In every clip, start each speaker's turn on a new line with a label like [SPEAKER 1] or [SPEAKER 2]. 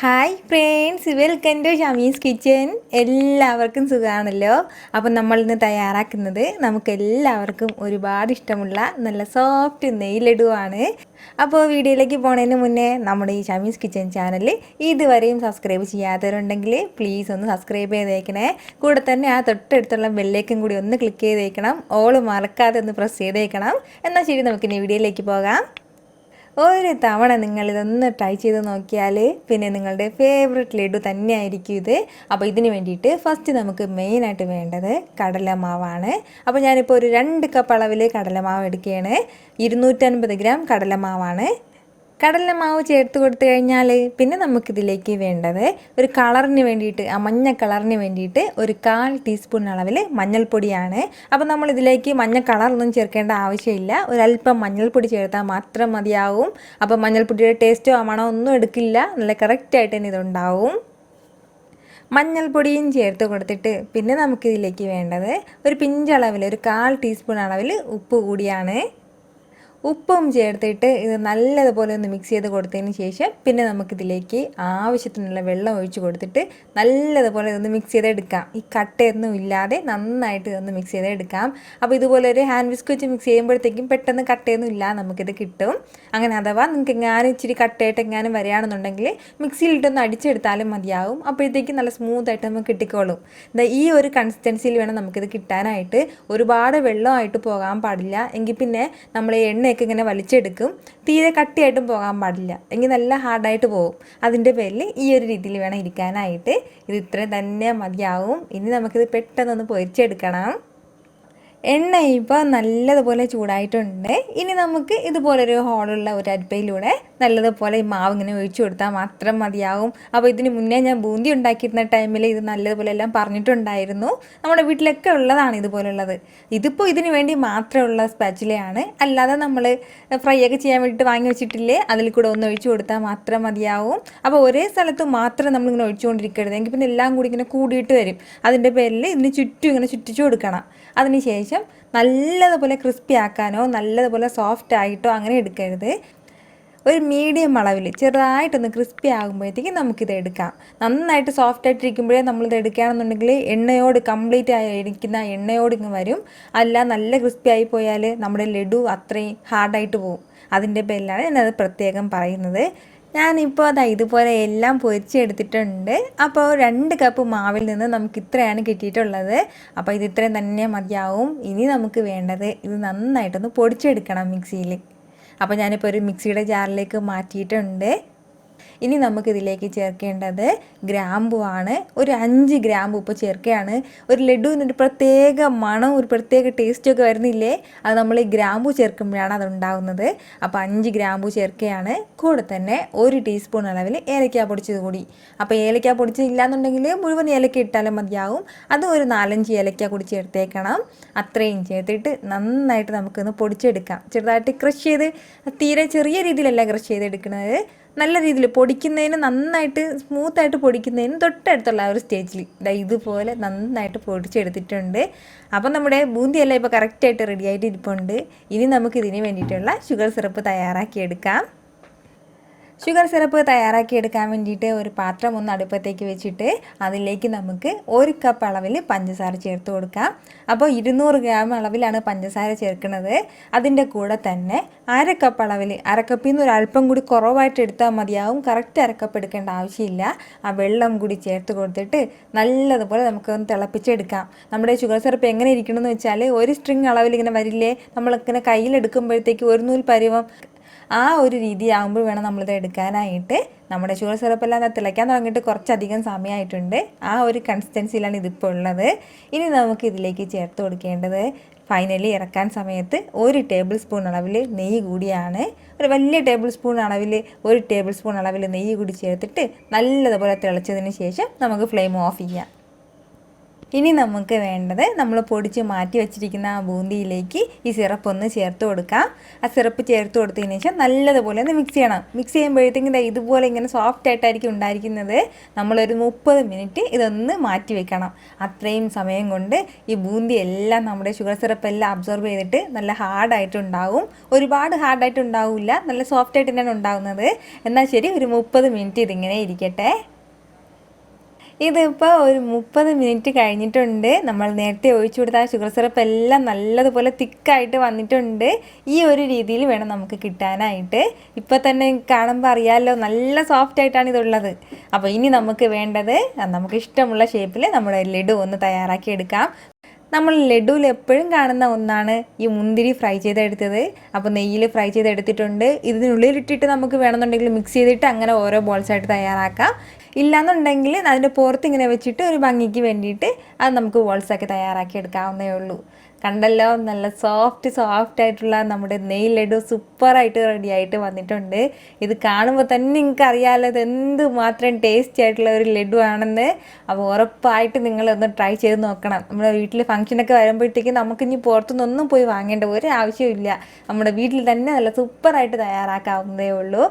[SPEAKER 1] Hi friends, welcome to Shami's kitchen. എല്ലാവർക്കും സുഖമാണല്ലോ. അപ്പം നമ്മളിന്ന് തയ്യാറാക്കുന്നത് നമുക്ക് എല്ലാവർക്കും ഒരുപാട് ഇഷ്ടമുള്ള നല്ല സോഫ്റ്റ് നെയ് ലഡുവാണ്. അപ്പോൾ വീഡിയോയിലേക്ക് പോണതിന് മുന്നേ നമ്മുടെ ഈ ഷമീസ് കിച്ചൻ ചാനൽ ഇതുവരെയും സബ്സ്ക്രൈബ് ചെയ്യാത്തവരുണ്ടെങ്കിൽ പ്ലീസ് ഒന്ന് സബ്സ്ക്രൈബ് ചെയ്തേക്കണേ. കൂടെ തന്നെ ആ തൊട്ടടുത്തുള്ള ബെല്ലേക്കും കൂടി ഒന്ന് ക്ലിക്ക് ചെയ്തേക്കണം. ഓള് മറക്കാതെ ഒന്ന് പ്രസ് ചെയ്തേക്കണം. എന്നാൽ ശരി, നമുക്കിനി വീഡിയോയിലേക്ക് പോകാം. ഒരു തവണ നിങ്ങളിതൊന്ന് ട്രൈ ചെയ്ത് നോക്കിയാൽ പിന്നെ നിങ്ങളുടെ ഫേവററ്റ് ലഡു തന്നെയായിരിക്കും ഇത്. അപ്പോൾ ഇതിന് വേണ്ടിയിട്ട് ഫസ്റ്റ് നമുക്ക് മെയിനായിട്ട് വേണ്ടത് കടലമാവാണ്. അപ്പോൾ ഞാനിപ്പോൾ ഒരു 2 കപ്പ് അളവിൽ കടലമാവ് എടുക്കുകയാണ്. 250 ഗ്രാം കടലമാവാണ്. കടലമാവ് ചേർത്ത് കൊടുത്തു കഴിഞ്ഞാൽ പിന്നെ നമുക്കിതിലേക്ക് വേണ്ടത് ഒരു കളറിന് വേണ്ടിയിട്ട്, ആ മഞ്ഞ കളറിന് വേണ്ടിയിട്ട് ഒരു 1/4 ടീസ്പൂൺ അളവിൽ മഞ്ഞൾപ്പൊടിയാണ്. അപ്പോൾ നമ്മളിതിലേക്ക് മഞ്ഞ കളറൊന്നും ചേർക്കേണ്ട ആവശ്യമില്ല. ഒരല്പം മഞ്ഞൾപ്പൊടി ചേർത്താൽ മാത്രം മതിയാവും. അപ്പോൾ മഞ്ഞൾപ്പൊടിയുടെ ടേസ്റ്റോ മണമോ ഒന്നും എടുക്കില്ല, നല്ല കറക്റ്റായിട്ട് തന്നെ ഇതുണ്ടാവും. മഞ്ഞൾപ്പൊടിയും ചേർത്ത് കൊടുത്തിട്ട് പിന്നെ നമുക്കിതിലേക്ക് വേണ്ടത് ഒരു പിഞ്ചളവിൽ ഒരു 1/4 ടീസ്പൂൺ അളവിൽ ഉപ്പ് കൂടിയാണ്. ഉപ്പും ചേർത്തിട്ട് ഇത് നല്ലതുപോലെ ഒന്ന് മിക്സ് ചെയ്ത് കൊടുത്തതിന് ശേഷം പിന്നെ നമുക്കിതിലേക്ക് ആവശ്യത്തിനുള്ള വെള്ളം ഒഴിച്ച് കൊടുത്തിട്ട് നല്ലതുപോലെ ഇതൊന്ന് മിക്സ് ചെയ്തെടുക്കാം. ഈ കട്ടയൊന്നും ഇല്ലാതെ നന്നായിട്ട് ഇതൊന്ന് മിക്സ് ചെയ്തെടുക്കാം. അപ്പോൾ ഇതുപോലെ ഒരു ഹാൻഡ് വിസ്ക് വെച്ച് മിക്സ് ചെയ്യുമ്പോഴത്തേക്കും പെട്ടെന്ന് കട്ടയൊന്നും ഇല്ല, നമുക്കിത് കിട്ടും. അങ്ങനെ അഥവാ നിങ്ങൾക്ക് എങ്ങാനും ഇച്ചിരി കട്ടയായിട്ട് എങ്ങാനും വരികയാണെന്നുണ്ടെങ്കിൽ മിക്സിയിലിട്ടൊന്ന് അടിച്ചെടുത്താലും മതിയാവും. അപ്പോഴത്തേക്കും നല്ല സ്മൂത്തായിട്ട് നമുക്ക് കിട്ടിക്കോളും. ഈ ഒരു കൺസിസ്റ്റൻസിയിൽ വേണം നമുക്കിത് കിട്ടാനായിട്ട്. ഒരുപാട് വെള്ളമായിട്ട് പോകാൻ പാടില്ല, എങ്കിൽ പിന്നെ നമ്മൾ എണ്ണയൊക്കെ ഇങ്ങനെ വലിച്ചെടുക്കും. തീരെ കട്ടിയായിട്ടും പോകാൻ പാടില്ല, എങ്കിൽ നല്ല ഹാർഡായിട്ട് പോകും. അതിൻ്റെ പേരിൽ ഈ ഒരു രീതിയിൽ വേണം ഇരിക്കാനായിട്ട്. ഇത് ഇത്രയും തന്നെ മതിയാവും. ഇനി നമുക്കിത് പെട്ടെന്നൊന്ന് പൊരിച്ചെടുക്കണം. എണ്ണ ഇപ്പോൾ നല്ലതുപോലെ ചൂടായിട്ടുണ്ട്. ഇനി നമുക്ക് ഇതുപോലൊരു ഹോളുള്ള ഒരു അരിപ്പയിലൂടെ നല്ലതുപോലെ ഈ മാവ് ഇങ്ങനെ ഒഴിച്ചു കൊടുത്താൽ മാത്രം മതിയാവും. അപ്പോൾ ഇതിന് മുന്നേ ഞാൻ ബൂന്തി ഉണ്ടാക്കിയിരുന്ന ടൈമിൽ ഇത് നല്ലതുപോലെ എല്ലാം പറഞ്ഞിട്ടുണ്ടായിരുന്നു. നമ്മുടെ വീട്ടിലൊക്കെ ഉള്ളതാണ് ഇതുപോലുള്ളത്. ഇതിപ്പോൾ ഇതിന് വേണ്ടി മാത്രമുള്ള സ്പാച്ചിലയാണ്, അല്ലാതെ നമ്മൾ ഫ്രൈ ഒക്കെ ചെയ്യാൻ വേണ്ടിയിട്ട് വാങ്ങി വെച്ചിട്ടില്ലേ, അതിൽ കൂടെ ഒന്ന് ഒഴിച്ചു കൊടുത്താൽ മാത്രം മതിയാവും. അപ്പോൾ ഒരേ സ്ഥലത്ത് മാത്രം നമ്മളിങ്ങനെ ഒഴിച്ചുകൊണ്ടിരിക്കരുത്, എങ്കിൽ പിന്നെ എല്ലാം കൂടി ഇങ്ങനെ കൂടിയിട്ട് വരും. അതിൻ്റെ പേരിൽ ഇതിന് ചുറ്റും ഇങ്ങനെ ചുറ്റിച്ചു കൊടുക്കണം. അതിന് ശേഷം നല്ലതുപോലെ ക്രിസ്പി ആക്കാനോ നല്ലതുപോലെ സോഫ്റ്റ് ആയിട്ടോ അങ്ങനെ എടുക്കരുത്. ഒരു മീഡിയം അളവിൽ ചെറുതായിട്ടൊന്ന് ക്രിസ്പി ആകുമ്പോഴത്തേക്കും നമുക്കിത് എടുക്കാം. നന്നായിട്ട് സോഫ്റ്റ് ആയിട്ടിരിക്കുമ്പോഴേ നമ്മളിത് എടുക്കുകയാണെന്നുണ്ടെങ്കിൽ എണ്ണയോട് കംപ്ലീറ്റ് ആയിരിക്കുന്ന എണ്ണയോട് ഇങ്ങ് വരും. അല്ല നല്ല ക്രിസ്പി ആയി പോയാൽ നമ്മുടെ ലഡു അത്രയും ഹാർഡായിട്ട് പോകും. അതിൻ്റെ പേരിലാണ് ഞാനത് പ്രത്യേകം പറയുന്നത്. ഞാനിപ്പോൾ ഇതുപോലെ എല്ലാം പൊരിച്ചെടുത്തിട്ടുണ്ട്. അപ്പോൾ 2 കപ്പ് മാവിൽ നിന്ന് നമുക്ക് ഇത്രയാണ് കിട്ടിയിട്ടുള്ളത്. അപ്പോൾ ഇത് ഇത്രയും തന്നെ മതിയാവും. ഇനി നമുക്ക് വേണ്ടത് ഇത് നന്നായിട്ടൊന്ന് പൊടിച്ചെടുക്കണം മിക്സിയിൽ. അപ്പോൾ ഞാനിപ്പോൾ ഒരു മിക്സിയുടെ ജാറിലേക്ക് മാറ്റിയിട്ടുണ്ട്. ഇനി നമുക്കിതിലേക്ക് ചേർക്കേണ്ടത് ഗ്രാമ്പുവാണ്. ഒരു 5 ഗ്രാമ്പു ഇപ്പോൾ ചേർക്കുകയാണ്. ഒരു ലഡുവിനൊരു പ്രത്യേക മണം, ഒരു പ്രത്യേക ടേസ്റ്റൊക്കെ വരുന്നില്ലേ, അത് നമ്മൾ ഈ ഗ്രാമ്പു ചേർക്കുമ്പോഴാണ് അതുണ്ടാകുന്നത്. അപ്പോൾ 5 ഗ്രാമ്പു ചേർക്കുകയാണ്. കൂടെ തന്നെ 1 ടീസ്പൂൺ അളവിൽ ഏലക്ക പൊടിച്ചത് കൂടി. അപ്പോൾ ഏലക്ക പൊടിച്ചില്ലാന്നുണ്ടെങ്കിൽ മുഴുവൻ ഏലക്ക ഇട്ടാലും മതിയാവും. അത് ഒരു 4-5 ഏലക്ക കൂടി ചേർത്തേക്കണം. അത്രയും ചേർത്തിട്ട് നന്നായിട്ട് നമുക്കൊന്ന് പൊടിച്ചെടുക്കാം. ചെറുതായിട്ട് ക്രഷ് ചെയ്ത്, തീരെ ചെറിയ രീതിയിലല്ല ക്രഷ് ചെയ്തെടുക്കുന്നത്, നല്ല രീതിയിൽ പൊടിക്കുന്നതിന്, നന്നായിട്ട് സ്മൂത്തായിട്ട് പൊടിക്കുന്നതിന് തൊട്ടടുത്തുള്ള ആ ഒരു സ്റ്റേജിൽ ഇതുപോലെ നന്നായിട്ട് പൊടിച്ചെടുത്തിട്ടുണ്ട്. അപ്പം നമ്മുടെ ബൂന്തിയെല്ലാം ഇപ്പോൾ കറക്റ്റായിട്ട് റെഡിയായിട്ട് ഇരിപ്പുണ്ട്. ഇനി നമുക്കിതിന് വേണ്ടിയിട്ടുള്ള ഷുഗർ സിറപ്പ് തയ്യാറാക്കിയെടുക്കാം. ഷുഗർ സിറപ്പ് തയ്യാറാക്കിയെടുക്കാൻ വേണ്ടിയിട്ട് ഒരു പാത്രം ഒന്ന് അടുപ്പത്തേക്ക് വെച്ചിട്ട് അതിലേക്ക് നമുക്ക് 1 കപ്പ് അളവിൽ പഞ്ചസാര ചേർത്ത് കൊടുക്കാം. അപ്പോൾ 200 ഗ്രാം അളവിലാണ് പഞ്ചസാര ചേർക്കുന്നത്. അതിൻ്റെ കൂടെ തന്നെ 1/2 കപ്പ് അളവിൽ, 1/2 കപ്പിൽ നിന്ന് ഒരു അല്പം കൂടി കുറവായിട്ട് എടുത്താൽ മതിയാവും. കറക്റ്റ് 1/2 കപ്പ് എടുക്കേണ്ട ആവശ്യമില്ല. ആ വെള്ളം കൂടി ചേർത്ത് കൊടുത്തിട്ട് നല്ലതുപോലെ നമുക്കൊന്ന് തിളപ്പിച്ചെടുക്കാം. നമ്മുടെ ഷുഗർ സിറപ്പ് എങ്ങനെ ഇരിക്കണമെന്ന് വെച്ചാൽ, ഒരു സ്ട്രിങ് അളവിൽ ഇങ്ങനെ വരില്ലേ, നമ്മളിങ്ങനെ കയ്യിലെടുക്കുമ്പോഴത്തേക്ക് ഒരു നൂൽ പരുവം, ആ ഒരു രീതി ആകുമ്പോൾ വേണം നമ്മളിത് എടുക്കാനായിട്ട്. നമ്മുടെ ഷുഗർ സിറപ്പെല്ലാം തിളയ്ക്കാൻ തുടങ്ങിയിട്ട് കുറച്ചധികം സമയമായിട്ടുണ്ട്. ആ ഒരു കൺസിസ്റ്റൻസിയിലാണ് ഇതിപ്പോൾ ഉള്ളത്. ഇനി നമുക്ക് ഇതിലേക്ക് ചേർത്ത് കൊടുക്കേണ്ടത് ഫൈനലി ഇറക്കാൻ സമയത്ത് 1 ടേബിൾ സ്പൂൺ അളവിൽ നെയ്യ് കൂടിയാണ്. ഒരു വലിയ ടേബിൾ സ്പൂൺ അളവിൽ 1 ടേബിൾ സ്പൂൺ അളവിൽ നെയ്യ് കൂടി ചേർത്തിട്ട് നല്ലതുപോലെ തിളച്ചതിന് ശേഷം നമുക്ക് ഫ്ലെയിം ഓഫ് ചെയ്യാം. ഇനി നമുക്ക് വേണ്ടത് നമ്മൾ പൊടിച്ച് മാറ്റി വെച്ചിരിക്കുന്ന ആ ബൂന്തിയിലേക്ക് ഈ സിറപ്പ് ഒന്ന് ചേർത്ത് കൊടുക്കാം. ആ സിറപ്പ് ചേർത്ത് കൊടുത്തതിന് ശേഷം നല്ലതുപോലെ ഒന്ന് മിക്സ് ചെയ്യണം. മിക്സ് ചെയ്യുമ്പോഴത്തേക്കും ഇതുപോലെ ഇങ്ങനെ സോഫ്റ്റ് ആയിട്ടായിരിക്കും ഉണ്ടായിരിക്കുന്നത്. നമ്മളൊരു 30 മിനിറ്റ് ഇതൊന്ന് മാറ്റി വെക്കണം. അത്രയും സമയം കൊണ്ട് ഈ ബൂന്തി എല്ലാം നമ്മുടെ ഷുഗർ സിറപ്പ് എല്ലാം അബ്സോർബ് ചെയ്തിട്ട് നല്ല ഹാർഡായിട്ടുണ്ടാവും. ഒരുപാട് ഹാർഡായിട്ടുണ്ടാവില്ല, നല്ല സോഫ്റ്റ് ആയിട്ട് തന്നെയാണ് ഉണ്ടാകുന്നത്. എന്നാൽ ശരി, ഒരു 30 മിനിറ്റ് ഇതിങ്ങനെ ഇരിക്കട്ടെ. ഇതിപ്പോൾ ഒരു 30 മിനിറ്റ് കഴിഞ്ഞിട്ടുണ്ട്. നമ്മൾ നേരത്തെ ഒഴിച്ചു കൊടുത്ത ഷുഗർ സിറപ്പ് എല്ലാം നല്ലതുപോലെ തിക്കായിട്ട് വന്നിട്ടുണ്ട്. ഈ ഒരു രീതിയിൽ വേണം നമുക്ക് കിട്ടാനായിട്ട്. ഇപ്പോൾ തന്നെ കാണുമ്പോൾ അറിയാമല്ലോ, നല്ല സോഫ്റ്റ് ആയിട്ടാണ് ഇതുള്ളത്. അപ്പോൾ ഇനി നമുക്ക് വേണ്ടത് നമുക്ക് ഇഷ്ടമുള്ള ഷേപ്പിൽ നമ്മുടെ ലഡു ഒന്ന് തയ്യാറാക്കി എടുക്കാം. നമ്മൾ ലഡുവിൽ എപ്പോഴും കാണുന്ന ഒന്നാണ് ഈ മുന്തിരി ഫ്രൈ ചെയ്തെടുത്തത്. അപ്പോൾ നെയ്യിൽ ഫ്രൈ ചെയ്തെടുത്തിട്ടുണ്ട്. ഇതിനുള്ളിലിട്ടിട്ട് നമുക്ക് വേണമെന്നുണ്ടെങ്കിൽ മിക്സ് ചെയ്തിട്ട് അങ്ങനെ ഓരോ ബോൾസായിട്ട് തയ്യാറാക്കാം. ഇല്ലയെന്നുണ്ടെങ്കിൽ അതിൻ്റെ പുറത്ത് ഇങ്ങനെ വെച്ചിട്ട് ഒരു ഭംഗിക്ക് വേണ്ടിയിട്ട് അത് നമുക്ക് ബോൾസാക്കി തയ്യാറാക്കി എടുക്കാവുന്നേ ഉള്ളൂ. കണ്ടല്ലോ, നല്ല സോഫ്റ്റ് ആയിട്ടുള്ള നമ്മുടെ നെയ് ലഡു സൂപ്പറായിട്ട് റെഡി ആയിട്ട് വന്നിട്ടുണ്ട്. ഇത് കാണുമ്പോൾ തന്നെ നിങ്ങൾക്ക് അറിയാമല്ലോ ഇത് എന്ത് മാത്രം ടേസ്റ്റി ആയിട്ടുള്ള ഒരു ലഡു ആണെന്ന്. അപ്പോൾ ഉറപ്പായിട്ട് നിങ്ങളൊന്ന് ട്രൈ ചെയ്ത് നോക്കണം. നമ്മുടെ വീട്ടിൽ ഫംഗ്ഷനൊക്കെ വരുമ്പോഴത്തേക്കും നമുക്കിനി പുറത്തുനിന്നൊന്നും പോയി വാങ്ങേണ്ട ഒരു ആവശ്യമില്ല. നമ്മുടെ വീട്ടിൽ തന്നെ നല്ല സൂപ്പറായിട്ട് തയ്യാറാക്കാവുന്നതേ ഉള്ളൂ.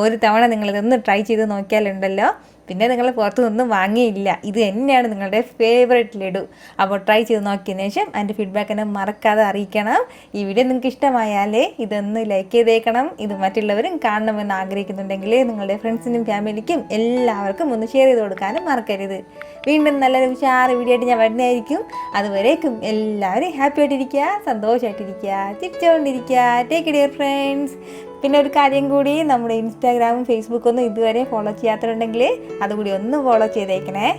[SPEAKER 1] ഒരു തവണ നിങ്ങളിതൊന്ന് ട്രൈ ചെയ്ത് നോക്കിയാലുണ്ടല്ലോ പിന്നെ നിങ്ങൾ പുറത്തുനിന്നൊന്നും വാങ്ങിയില്ല. ഇത് തന്നെയാണ് നിങ്ങളുടെ ഫേവറേറ്റ് ലഡു. അപ്പോൾ ട്രൈ ചെയ്ത് നോക്കിയതിന് ശേഷം അതിൻ്റെ ഫീഡ്ബാക്ക് എന്നെ മറക്കാതെ അറിയിക്കണം. ഈ വീഡിയോ നിങ്ങൾക്ക് ഇഷ്ടമായാലേ ഇതൊന്ന് ലൈക്ക് ചെയ്തേക്കണം. ഇത് മറ്റുള്ളവരും കാണണമെന്ന് ആഗ്രഹിക്കുന്നുണ്ടെങ്കിൽ നിങ്ങളുടെ ഫ്രണ്ട്സിനും ഫാമിലിക്കും എല്ലാവർക്കും ഒന്ന് ഷെയർ ചെയ്ത് കൊടുക്കാനും മറക്കരുത്. വീണ്ടും നല്ലൊരു ഉഷാറ് വീഡിയോ ആയിട്ട് ഞാൻ വരുന്നതായിരിക്കും. അതുവരേക്കും എല്ലാവരും ഹാപ്പി ആയിട്ടിരിക്കുക, സന്തോഷമായിട്ടിരിക്കുക, ചിരിച്ചുകൊണ്ടിരിക്കുക. Take care friends. പിന്നെ ഒരു കാര്യം കൂടി, നമ്മുടെ ഇൻസ്റ്റാഗ്രാമും ഫേസ്ബുക്കൊന്നും ഇതുവരെ ഫോളോ ചെയ്യാത്തതുണ്ടെങ്കിൽ അതുകൂടി ഒന്ന് ഫോളോ ചെയ്തേക്കണേ.